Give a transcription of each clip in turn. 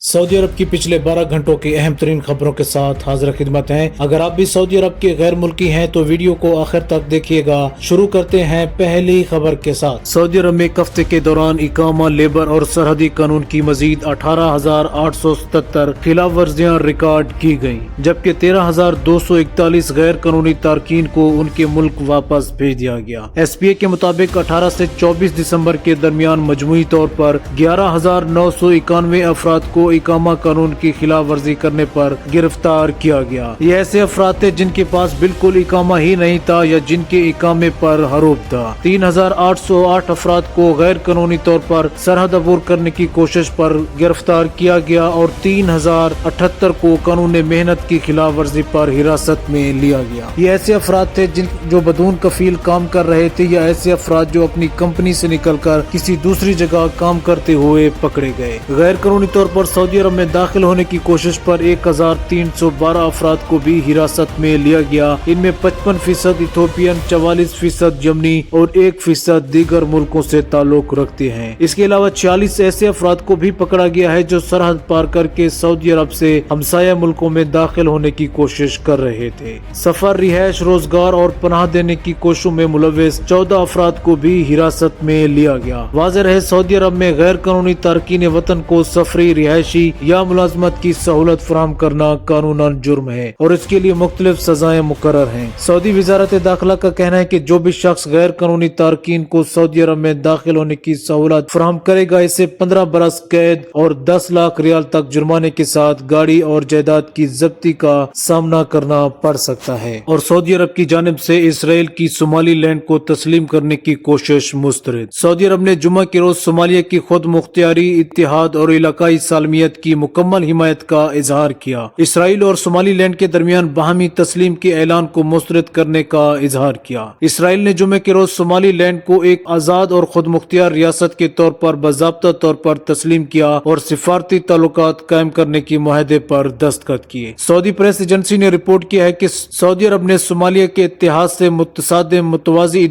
Saudi अरब की पिछले 12 घंटों की अहम तरीन खबरों के साथ हाजिर खिदमत हैं। अगर आप भी सऊदी अरब के गैर मुल्की हैं तो वीडियो को आखिर तक देखिएगा। शुरू करते हैं पहली खबर के साथ। सऊदी अरब में एक हफ्ते के दौरान इकामा, लेबर और सरहदी कानून की मजीद 18,877 खिलाफ वर्जियाँ रिकॉर्ड की गयी, जबकि 13,241 गैर कानूनी तारकीन को उनके मुल्क वापस भेज दिया गया। SPA के मुताबिक 18 से 24 दिसंबर के दरमियान मजमूई तौर पर 11,991 अफराद को इकामा कानून की खिलाफ वर्जी करने पर गिरफ्तार किया गया। ये ऐसे अफराद थे जिनके पास बिल्कुल इकामा ही नहीं था या जिनके इकामे पर हरूफ था। 3,808 अफराद को गैर कानूनी तौर पर सरहद अबूर करने की कोशिश पर गिरफ्तार किया गया और 3,078 को कानून मेहनत की खिलाफ वर्जी पर हिरासत में लिया गया। ये ऐसे अफराद थे जो बदून कफील काम कर रहे थे या ऐसे अफराद जो अपनी कंपनी से निकलकर किसी दूसरी जगह काम करते हुए पकड़े गए। गैर कानूनी तौर पर सऊदी अरब में दाखिल होने की कोशिश पर 1,312 अफराद को भी हिरासत में लिया गया। इनमें 55% इथोपियन, 44% यमनी और 1% दीगर मुल्कों से ताल्लुक रखते हैं। इसके अलावा 46 ऐसे अफराद को भी पकड़ा गया है जो सरहद पार करके सऊदी अरब से हमसाया मुल्कों में दाखिल होने की कोशिश कर रहे थे। सफर, रिहाइश, रोजगार और पनाह देने की कोशिशों में मुलव्विस 14 अफराद को भी हिरासत में लिया गया। वाज़ेह रहे, सऊदी अरब में गैर कानूनी तारकीन वतन को सफरी, रिहायशी या मुलाजमत की सहूलत फराहम करना कानूनन जुर्म है और इसके लिए मुख्तलिफ सजाएं मुकर्रर हैं। सऊदी वजारत दाखिला का कहना है कि जो भी शख्स गैर कानूनी तारकीन को सऊदी अरब में दाखिल होने की सहूलत फराहम करेगा, इसे 15 बरस कैद और 10 लाख रियाल तक जुर्माने के साथ गाड़ी और जायदाद की जब्ती का सामना करना पड़ सकता है। और सऊदी अरब की जानिब से इसराइल की सोमाली लैंड को तस्लीम करने की कोशिश मुस्तरद। सऊदी अरब ने जुम्मा के रोज सोमालिया की खुद मुख्तियारी, इत्तेहाद और इलाकाई सालमियत की मुकम्मल हिमायत का इजहार किया। इसराइल और सोमाली लैंड के दरमियान बाहमी तस्लीम के ऐलान को मुस्तरद करने का इजहार किया। इसराइल ने जुम्मे के रोज सोमाली लैंड को एक आजाद और खुद मुख्तियार रियासत के तौर पर बाज़ाब्ता तौर पर तस्लीम किया और सिफारती ताल्लुकात कायम करने की मुआहदे पर दस्तखत किए। सऊदी प्रेस एजेंसी ने रिपोर्ट किया है कि सऊदी अरब ने सोमालिया के इत्तेहाद से मुतसादिम मुतवाज़ी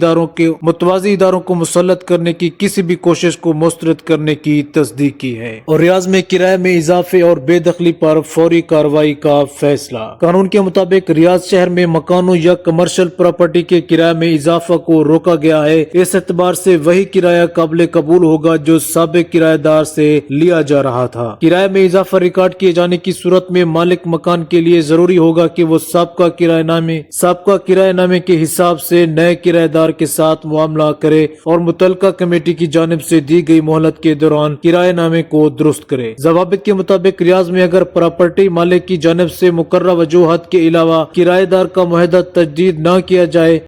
इदारों को मुसल्लत करने की किसी भी कोशिश को मुस्तरद करने की तस्दीक की है। और रियाज में किराए में इजाफे और बेदखली पर फौरी कार्रवाई का फैसला। कानून के मुताबिक रियाज शहर में मकानों या कमर्शियल प्रॉपर्टी के किराए में इजाफा को रोका गया है। इस एतबार से वही किराया काबिल कबूल होगा जो साबिक किराएदार से लिया जा रहा था। किराए में इजाफा रिकॉर्ड किए जाने की सूरत में मालिक मकान के लिए जरूरी होगा कि वो साबका किराएनामे के हिसाब से नए किराएदार के साथ मुआमला करे और मुतल्लिका कमेटी की जानिब से दी गई मोहलत के दौरान किराएनामे को दुरुस्त करे। ज़वाबित के मुताबिक रियाज में अगर प्रॉपर्टी मालिक की जानिब से मुकर्रर वजूहात के अलावा किराएदार का मुआहदा तजदीद न किया जाए